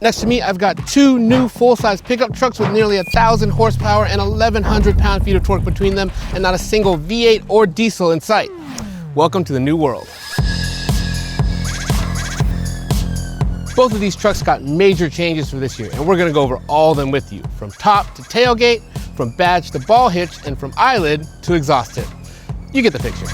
Next to me, I've got two new full-size pickup trucks with nearly 1,000 horsepower and 1,100 pound-feet of torque between them, and not a single V8 or diesel in sight. Welcome to the new world. Both of these trucks got major changes for this year, and we're gonna go over all of them with you, from top to tailgate, from badge to ball hitch, and from eyelid to exhaust tip. You get the picture.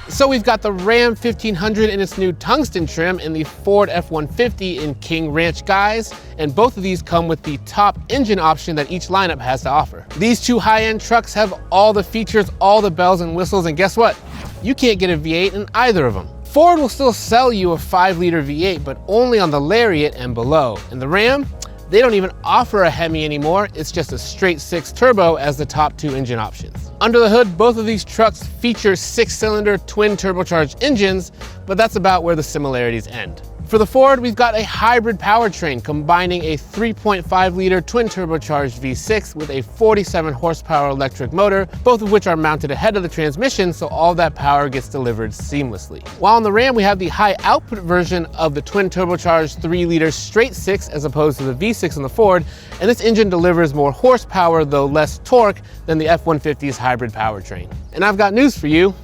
So we've got the Ram 1500 in its new tungsten trim and the Ford F-150 in King Ranch guise, and both of these come with the top engine option that each lineup has to offer. These two high-end trucks have all the features, all the bells and whistles, and guess what? You can't get a V8 in either of them. Ford will still sell you a 5-liter V8, but only on the Lariat and below. And the Ram, they don't even offer a Hemi anymore. It's just a straight 6 turbo as the top two engine options. Under the hood, both of these trucks feature 6-cylinder twin turbocharged engines, but that's about where the similarities end. For the Ford, we've got a hybrid powertrain combining a 3.5-liter twin turbocharged V6 with a 47 horsepower electric motor, both of which are mounted ahead of the transmission, so all that power gets delivered seamlessly. While on the Ram, we have the high output version of the twin turbocharged 3-liter straight 6 as opposed to the V6 on the Ford, and this engine delivers more horsepower, though less torque, than the F-150's hybrid powertrain. And I've got news for you,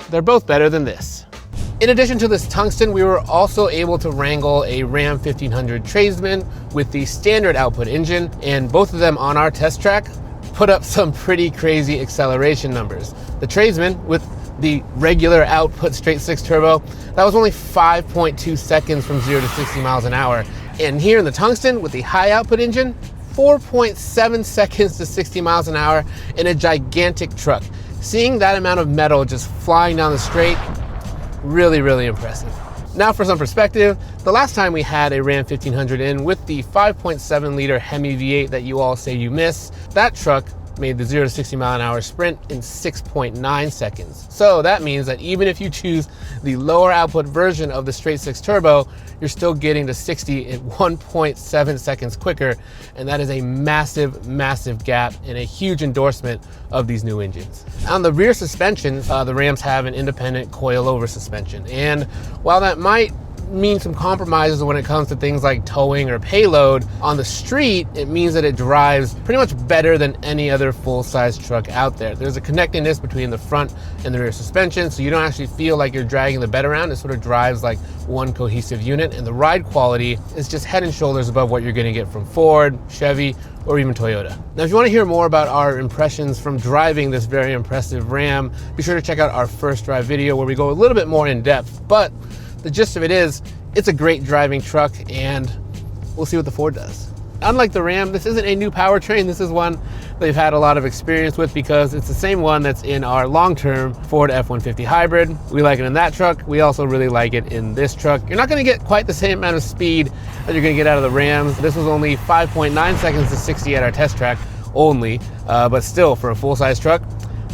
they're both better than this. In addition to this tungsten, we were also able to wrangle a Ram 1500 tradesman with the standard output engine, and both of them on our test track put up some pretty crazy acceleration numbers. The tradesman with the regular output straight 6 turbo, that was only 5.2 seconds from 0 to 60 miles an hour. And here in the tungsten with the high output engine, 4.7 seconds to 60 miles an hour in a gigantic truck. Seeing that amount of metal just flying down the straight, really impressive. Now for some perspective, the last time we had a Ram 1500 in with the 5.7 liter Hemi V8 that you all say you miss, that truck made the 0 to 60 mile an hour sprint in 6.9 seconds. So that means that even if you choose the lower output version of the straight 6 turbo, you're still getting to 60 in 1.7 seconds quicker. And that is a massive gap and a huge endorsement of these new engines. On the rear suspension, the Rams have an independent coilover suspension. And while that might mean some compromises when it comes to things like towing or payload, on the street, it means that it drives pretty much better than any other full-size truck out there. There's a connectedness between the front and the rear suspension, so you don't actually feel like you're dragging the bed around. It sort of drives like one cohesive unit, and the ride quality is just head and shoulders above what you're gonna get from Ford, Chevy, or even Toyota. Now, if you want to hear more about our impressions from driving this very impressive Ram, be sure to check out our first drive video where we go a little bit more in depth. But the gist of it is, it's a great driving truck, and we'll see what the Ford does. Unlike the Ram, this isn't a new powertrain. This is one they've had a lot of experience with because it's the same one that's in our long-term Ford F-150 hybrid. We like it in that truck. We also really like it in this truck. You're not gonna get quite the same amount of speed that you're gonna get out of the Rams. This was only 5.9 seconds to 60 at our test track only, but still, for a full-size truck,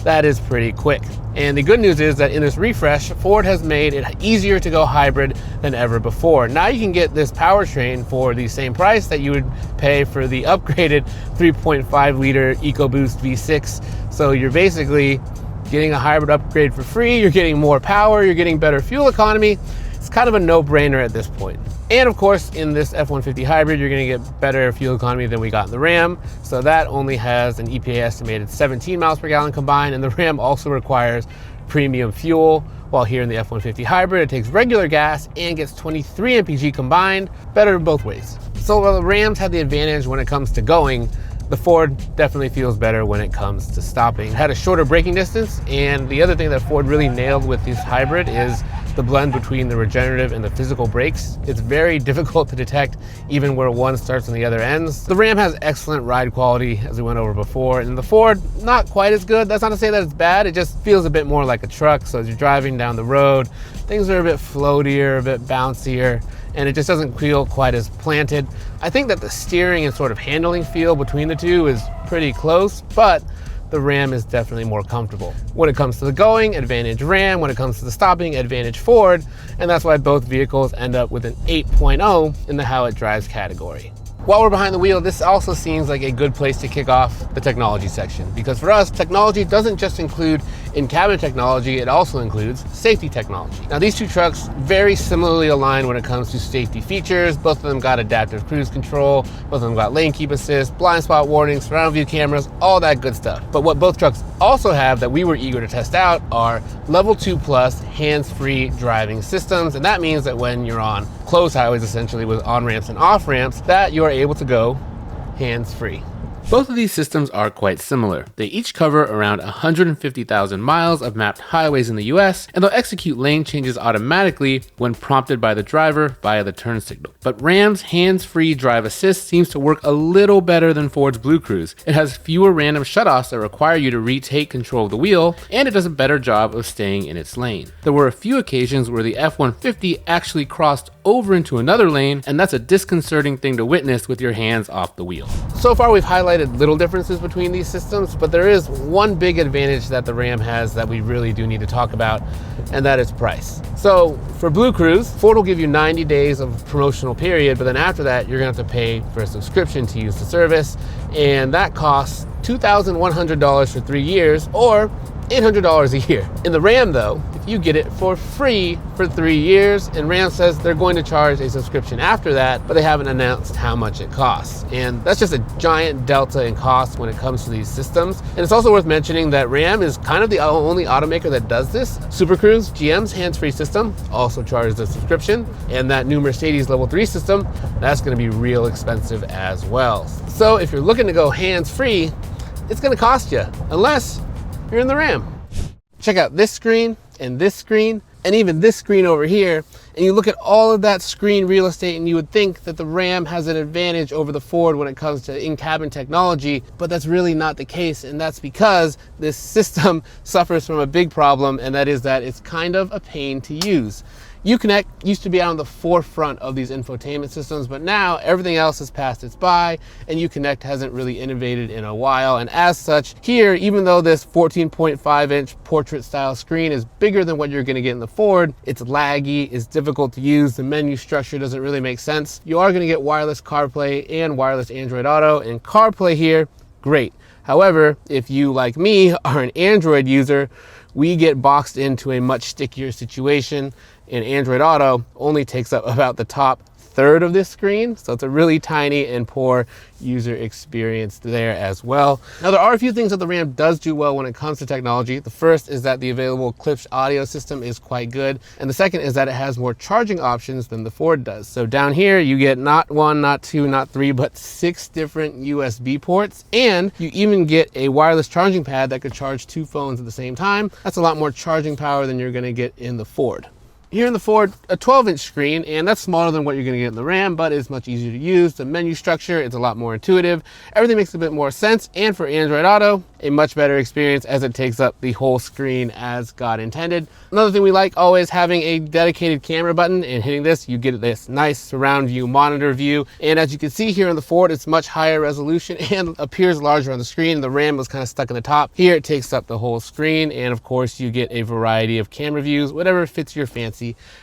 that is pretty quick. And the good news is that in this refresh, Ford has made it easier to go hybrid than ever before. Now you can get this powertrain for the same price that you would pay for the upgraded 3.5 liter EcoBoost V6. So you're basically getting a hybrid upgrade for free, you're getting more power, you're getting better fuel economy. It's kind of a no-brainer at this point. And of course, in this F-150 hybrid, you're gonna get better fuel economy than we got in the Ram. So that only has an EPA estimated 17 miles per gallon combined, and the Ram also requires premium fuel. While here in the F-150 hybrid, it takes regular gas and gets 23 mpg combined, better in both ways. So while the Rams have the advantage when it comes to going, the Ford definitely feels better when it comes to stopping. It had a shorter braking distance, and the other thing that Ford really nailed with this hybrid is the blend between the regenerative and the physical brakes. It's very difficult to detect even where one starts and the other ends. The Ram has excellent ride quality, as we went over before, and the Ford, not quite as good. That's not to say that it's bad, it just feels a bit more like a truck. So as you're driving down the road, things are a bit floatier, a bit bouncier, and it just doesn't feel quite as planted. I think that the steering and sort of handling feel between the two is pretty close, but the Ram is definitely more comfortable. When it comes to the going, advantage Ram. When it comes to the stopping, advantage Ford. And that's why both vehicles end up with an 8.0 in the how it drives category. While we're behind the wheel, this also seems like a good place to kick off the technology section, because for us, technology doesn't just include in-cabin technology, it also includes safety technology. Now, these two trucks very similarly align when it comes to safety features. Both of them got adaptive cruise control, both of them got lane keep assist, blind spot warnings, surround view cameras, all that good stuff. But what both trucks also have that we were eager to test out are level 2+ hands-free driving systems. And that means that when you're on closed highways, essentially with on-ramps and off-ramps, that you're able to go hands-free. Both of these systems are quite similar. They each cover around 150,000 miles of mapped highways in the US, and they'll execute lane changes automatically when prompted by the driver via the turn signal. But Ram's hands-free drive assist seems to work a little better than Ford's Blue Cruise. It has fewer random shutoffs that require you to retake control of the wheel, and it does a better job of staying in its lane. There were a few occasions where the F-150 actually crossed over into another lane, and that's a disconcerting thing to witness with your hands off the wheel. So far we've highlighted little differences between these systems, but there is one big advantage that the Ram has that we really do need to talk about, and that is price. So for Blue Cruise, Ford will give you 90 days of promotional period, but then after that, you're gonna have to pay for a subscription to use the service, and that costs $2,100 for 3 years, or $800 a year. In the Ram though, if you get it for free for 3 years, and Ram says they're going to charge a subscription after that, but they haven't announced how much it costs. And that's just a giant delta in cost when it comes to these systems. And it's also worth mentioning that Ram is kind of the only automaker that does this. Super Cruise, GM's hands-free system, also charges a subscription, and that new Mercedes Level 3 system, that's gonna be real expensive as well. So if you're looking to go hands-free, it's gonna cost you, unless you're in the Ram. Check out this screen and even this screen over here, and you look at all of that screen real estate and you would think that the Ram has an advantage over the Ford when it comes to in-cabin technology, but that's really not the case, and that's because this system suffers from a big problem, and that is that it's kind of a pain to use. Uconnect used to be out on the forefront of these infotainment systems, but now everything else has passed its by, and Uconnect hasn't really innovated in a while. And as such, here, even though this 14.5-inch portrait-style screen is bigger than what you're going to get in the Ford, it's laggy, it's difficult to use, the menu structure doesn't really make sense. You are going to get wireless CarPlay and wireless Android Auto, and CarPlay here, great. However, if you, like me, are an Android user, we get boxed into a much stickier situation, and Android Auto only takes up about the top third of this screen, so it's a really tiny and poor user experience there as well. Now, there are a few things that the Ram does do well when it comes to technology. The first is that the available Klipsch audio system is quite good, and the second is that it has more charging options than the Ford does. So down here, you get not 1, not 2, not 3, but 6 different USB ports, and you even get a wireless charging pad that could charge 2 phones at the same time. That's a lot more charging power than you're gonna get in the Ford. Here in the Ford, a 12-inch screen, and that's smaller than what you're gonna get in the Ram, but it's much easier to use. The menu structure, it's a lot more intuitive. Everything makes a bit more sense, and for Android Auto, a much better experience as it takes up the whole screen as God intended. Another thing we like always having a dedicated camera button, and hitting this, you get this nice surround view monitor view. And as you can see here in the Ford, it's much higher resolution and appears larger on the screen. The Ram was kind of stuck in the top. Here it takes up the whole screen, and of course you get a variety of camera views, whatever fits your fancy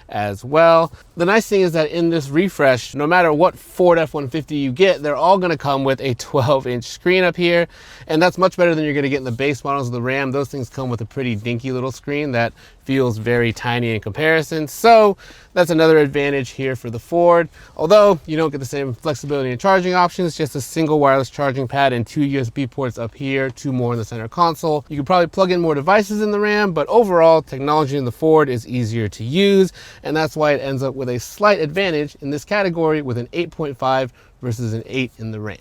as well. The nice thing is that in this refresh, no matter what Ford F-150 you get, they're all going to come with a 12-inch screen up here, and that's much better than you're going to get in the base models of the Ram. Those things come with a pretty dinky little screen that feels very tiny in comparison. So that's another advantage here for the Ford. Although you don't get the same flexibility and charging options, just a single wireless charging pad and 2 USB ports up here, 2 more in the center console. You could probably plug in more devices in the Ram, but overall technology in the Ford is easier to use, and that's why it ends up with a slight advantage in this category with an 8.5 versus an 8 in the Ram.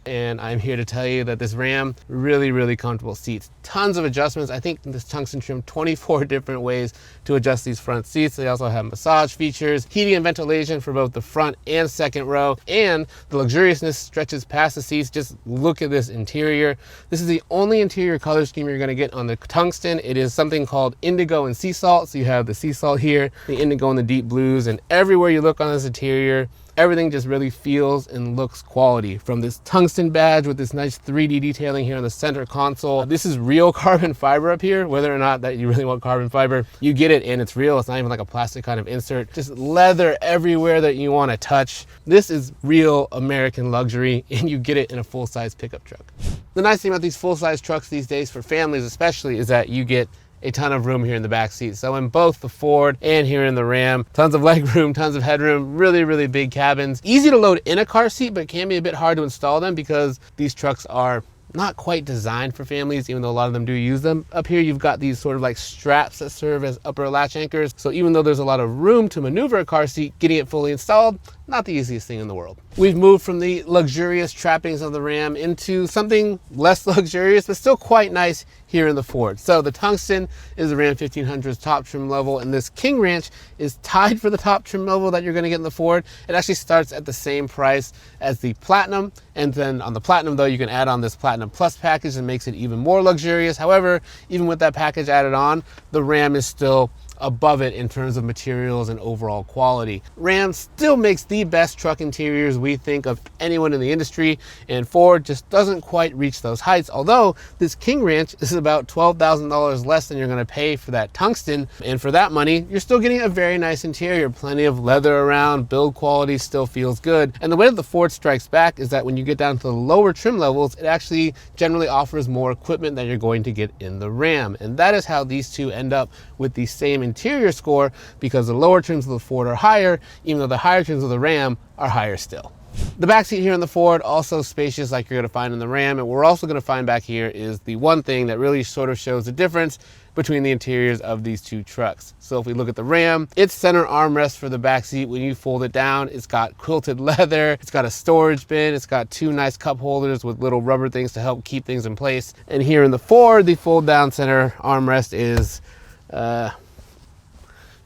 And I'm here to tell you that this Ram, really comfortable seats. Tons of adjustments. I think this tungsten trim 24 different ways to adjust these front seats. They also have massage features, heating and ventilation for both the front and second row, and the luxuriousness stretches past the seats. Just look at this interior. This is the only interior color scheme you're gonna get on the Tungsten. It is something called indigo and sea salt. So you have the sea salt here, the indigo and the deep blues, and everywhere you look on this interior, everything just really feels and looks quality. From this tungsten badge with this nice 3D detailing here on the center console. This is real carbon fiber up here, whether or not that you really want carbon fiber, you get it and it's real. It's not even like a plastic kind of insert. Just leather everywhere that you want to touch. This is real American luxury, and you get it in a full-size pickup truck. The nice thing about these full-size trucks these days, for families especially, is that you get a ton of room here in the back seat. So in both the Ford and here in the Ram, tons of leg room, tons of headroom, really big cabins. Easy to load in a car seat, but it can be a bit hard to install them because these trucks are not quite designed for families, even though a lot of them do use them. Up here, you've got these sort of like straps that serve as upper latch anchors. So even though there's a lot of room to maneuver a car seat, getting it fully installed, not the easiest thing in the world. We've moved from the luxurious trappings of the Ram into something less luxurious, but still quite nice here in the Ford. So the Tungsten is the Ram 1500's top trim level, and this King Ranch is tied for the top trim level that you're gonna get in the Ford. It actually starts at the same price as the Platinum, and then on the Platinum though, you can add on this Platinum Plus package and makes it even more luxurious. However, even with that package added on, the Ram is still above it in terms of materials and overall quality. Ram still makes the best truck interiors, we think, of anyone in the industry, and Ford just doesn't quite reach those heights, although this King Ranch is about $12,000 less than you're going to pay for that Tungsten, and for that money you're still getting a very nice interior, plenty of leather around, build quality still feels good. And the way that the Ford strikes back is that when you get down to the lower trim levels, it actually generally offers more equipment than you're going to get in the Ram, and that is how these two end up with the same interior score, because the lower trims of the Ford are higher, even though the higher trims of the Ram are higher still. The back seat here in the Ford, also spacious like you're going to find in the Ram, and we're also going to find back here is the one thing that really sort of shows the difference between the interiors of these two trucks. So if we look at the Ram, its center armrest for the back seat, when you fold it down, it's got quilted leather, it's got a storage bin, it's got two nice cup holders with little rubber things to help keep things in place. And here in the Ford, the fold down center armrest is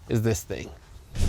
this thing.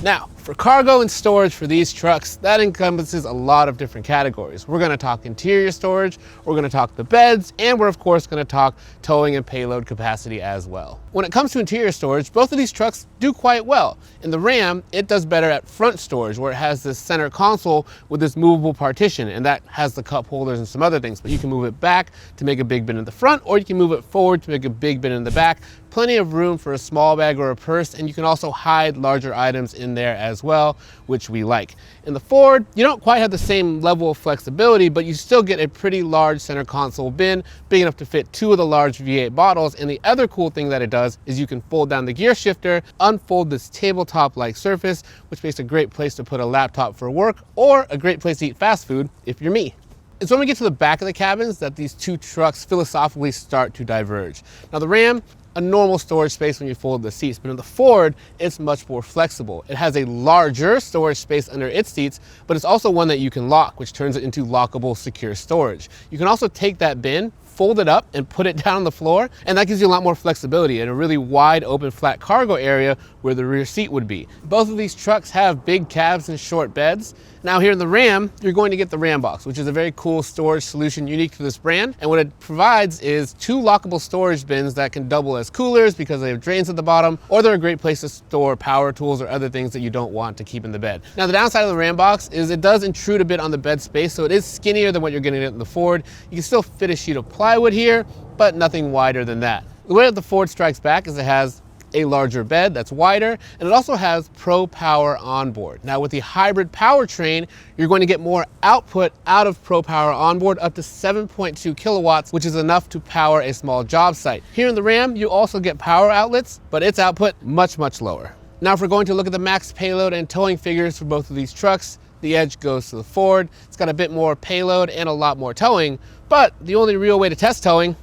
Now, for cargo and storage for these trucks, that encompasses a lot of different categories. We're going to talk interior storage, we're going to talk the beds, and we're of course going to talk towing and payload capacity as well. When it comes to interior storage, both of these trucks do quite well. In the Ram, it does better at front storage, where it has this center console with this movable partition, and that has the cup holders and some other things, but you can move it back to make a big bin in the front, or you can move it forward to make a big bin in the back. Plenty of room for a small bag or a purse, and you can also hide larger items in there as well, which we like. In the Ford, you don't quite have the same level of flexibility, but you still get a pretty large center console bin, big enough to fit two of the large V8 bottles. And the other cool thing that it does is you can fold down the gear shifter, unfold this tabletop-like surface, which makes a great place to put a laptop for work, or a great place to eat fast food if you're me. It's when we get to the back of the cabins that these two trucks philosophically start to diverge. Now the Ram, a normal storage space when you fold the seats, but in the Ford, it's much more flexible. It has a larger storage space under its seats, but it's also one that you can lock, which turns it into lockable, secure storage. You can also take that bin, fold it up, and put it down on the floor, and that gives you a lot more flexibility and a really wide open flat cargo area where the rear seat would be. Both of these trucks have big cabs and short beds. Now here in the Ram, you're going to get the Ram Box, which is a very cool storage solution unique to this brand. And what it provides is two lockable storage bins that can double as coolers because they have drains at the bottom, or they're a great place to store power tools or other things that you don't want to keep in the bed. Now the downside of the Ram Box is it does intrude a bit on the bed space, so it is skinnier than what you're getting in the Ford. You can still fit a sheet of plywood here, but nothing wider than that. The way that the Ford strikes back is it has a larger bed that's wider, and it also has Pro Power onboard. Now with the hybrid powertrain, you're going to get more output out of Pro Power onboard, up to 7.2 kilowatts, which is enough to power a small job site. Here in the Ram, you also get power outlets, but its output much lower. Now if we're going to look at the max payload and towing figures for both of these trucks, the edge goes to the Ford. It's got a bit more payload and a lot more towing, but the only real way to test towing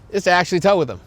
is to actually tow with them.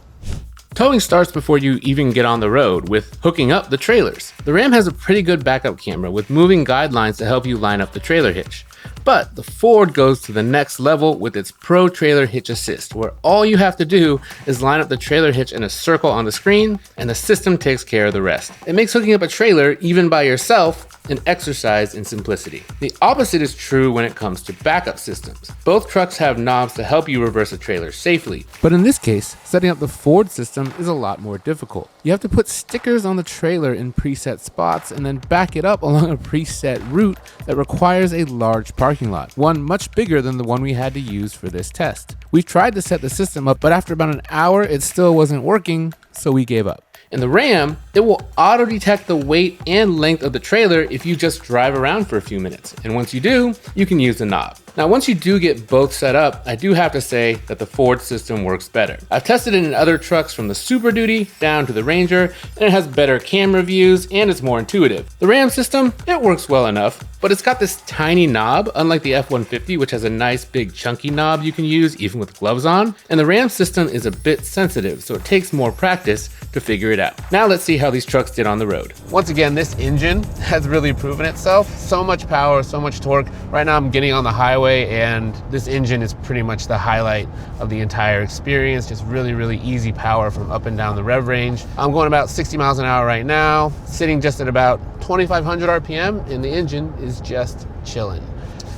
Towing starts before you even get on the road with hooking up the trailers. The Ram has a pretty good backup camera with moving guidelines to help you line up the trailer hitch. But the Ford goes to the next level with its Pro Trailer Hitch Assist, where all you have to do is line up the trailer hitch in a circle on the screen, and the system takes care of the rest. It makes hooking up a trailer, even by yourself, an exercise in simplicity. The opposite is true when it comes to backup systems. Both trucks have knobs to help you reverse a trailer safely, but in this case, setting up the Ford system is a lot more difficult. You have to put stickers on the trailer in preset spots and then back it up along a preset route that requires a large parking lot, one much bigger than the one we had to use for this test. We tried to set the system up, but after about an hour, it still wasn't working, so we gave up. In the Ram, it will auto-detect the weight and length of the trailer if you just drive around for a few minutes. And once you do, you can use the knob. Now, once you do get both set up, I do have to say that the Ford system works better. I've tested it in other trucks from the Super Duty down to the Ranger, and it has better camera views and it's more intuitive. The Ram system, it works well enough, but it's got this tiny knob, unlike the F-150, which has a nice big chunky knob you can use even with gloves on. And the Ram system is a bit sensitive, so it takes more practice to figure it out. Now let's see how these trucks did on the road. Once again, this engine has really proven itself. So much power, so much torque. Right now I'm getting on the highway and this engine is pretty much the highlight of the entire experience. Just really, really easy power from up and down the rev range. I'm going about 60 miles an hour right now, sitting just at about 2,500 RPM, and the engine is just chilling.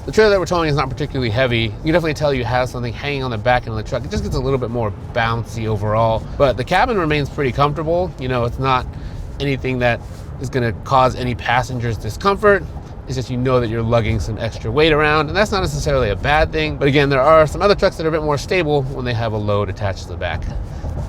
The trailer that we're towing is not particularly heavy. You can definitely tell you have something hanging on the back end of the truck. It just gets a little bit more bouncy overall, but the cabin remains pretty comfortable. You know, it's not anything that is gonna cause any passengers discomfort. It's just, you know that you're lugging some extra weight around, and that's not necessarily a bad thing. But again, there are some other trucks that are a bit more stable when they have a load attached to the back.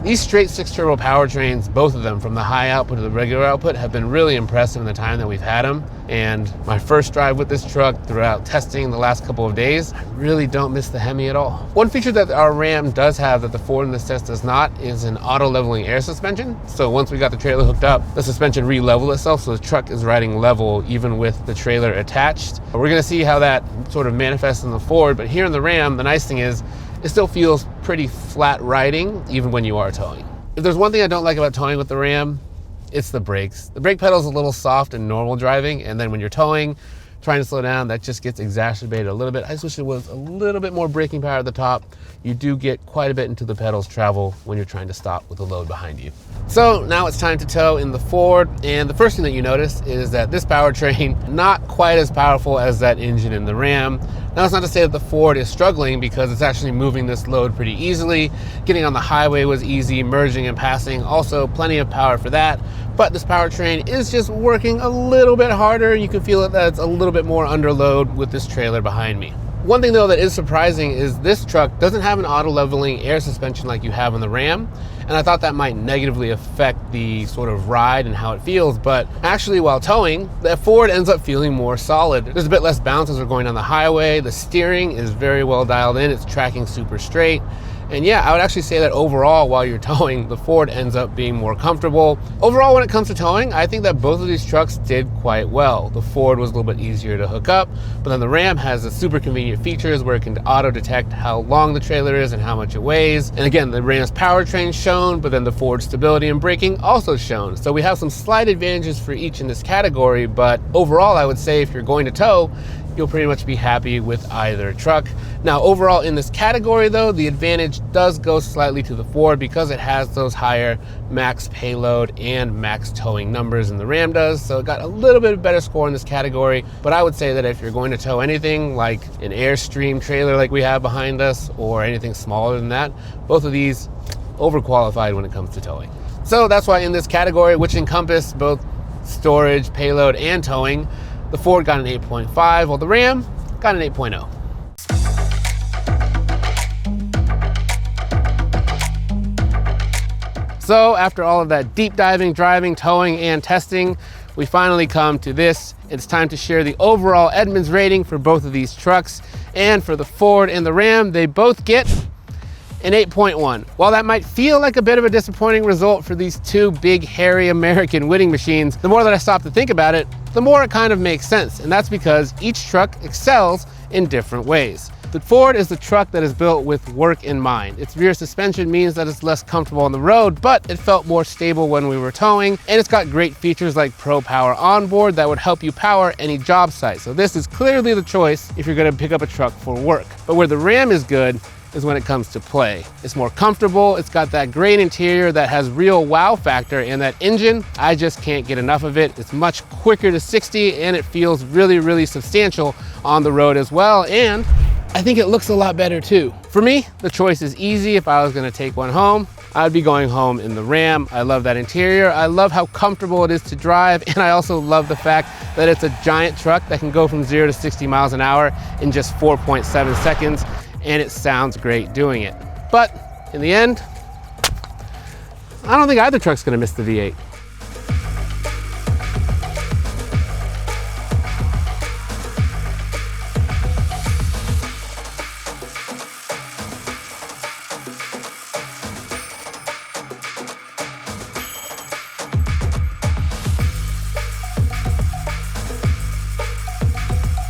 These straight 6-turbo powertrains, both of them from the high output to the regular output, have been really impressive in the time that we've had them. And my first drive with this truck throughout testing the last couple of days, I really don't miss the Hemi at all. One feature that our Ram does have that the Ford in this test does not is an auto leveling air suspension. So once we got the trailer hooked up, the suspension re-leveled itself, so the truck is riding level even with the trailer attached. We're gonna see how that sort of manifests in the Ford, but here in the Ram, the nice thing is it still feels pretty flat riding even when you are towing. If there's one thing I don't like about towing with the Ram, it's the brakes. The brake pedal is a little soft in normal driving, and then when you're towing, trying to slow down, that just gets exacerbated a little bit. I just wish there was a little bit more braking power at the top. You do get quite a bit into the pedals travel when you're trying to stop with a load behind you. So now it's time to tow in the Ford, and the first thing that you notice is that this powertrain, not quite as powerful as that engine in the Ram. Now, it's not to say that the Ford is struggling, because it's actually moving this load pretty easily. Getting on the highway was easy, merging and passing, also plenty of power for that. But this powertrain is just working a little bit harder. You can feel it that it's a little bit more under load with this trailer behind me. One thing though that is surprising is this truck doesn't have an auto leveling air suspension like you have in the Ram. And I thought that might negatively affect the sort of ride and how it feels, but actually while towing, the Ford ends up feeling more solid. There's a bit less bounce as we're going down the highway. The steering is very well dialed in. It's tracking super straight. And yeah, I would actually say that overall, while you're towing, the Ford ends up being more comfortable. Overall, when it comes to towing, I think that both of these trucks did quite well. The Ford was a little bit easier to hook up, but then the Ram has the super convenient features where it can auto-detect how long the trailer is and how much it weighs. And again, the Ram's powertrain shown, but then the Ford stability and braking also shown. So we have some slight advantages for each in this category, but overall, I would say if you're going to tow, you'll pretty much be happy with either truck. Now, overall in this category though, the advantage does go slightly to the Ford because it has those higher max payload and max towing numbers than the Ram does. So it got a little bit better score in this category. But I would say that if you're going to tow anything like an Airstream trailer like we have behind us, or anything smaller than that, both of these overqualified when it comes to towing. So that's why in this category, which encompass both storage, payload, and towing, the Ford got an 8.5, while the Ram got an 8.0. So after all of that deep diving, driving, towing, and testing, we finally come to this. It's time to share the overall Edmunds rating for both of these trucks. And for the Ford and the Ram, they both get an 8.1. While that might feel like a bit of a disappointing result for these two big, hairy American winning machines, the more that I stop to think about it, the more it kind of makes sense. And that's because each truck excels in different ways. The Ford is the truck that is built with work in mind. Its rear suspension means that it's less comfortable on the road, but it felt more stable when we were towing, and it's got great features like Pro Power onboard that would help you power any job site. So this is clearly the choice if you're gonna pick up a truck for work. But where the Ram is good is when it comes to play. It's more comfortable, it's got that great interior that has real wow factor, and that engine, I just can't get enough of it. It's much quicker to 60, and it feels really, really substantial on the road as well, and I think it looks a lot better too. For me, the choice is easy. If I was gonna take one home, I'd be going home in the Ram. I love that interior. I love how comfortable it is to drive. And I also love the fact that it's a giant truck that can go from 0 to 60 miles an hour in just 4.7 seconds. And it sounds great doing it. But in the end, I don't think either truck's gonna miss the V8.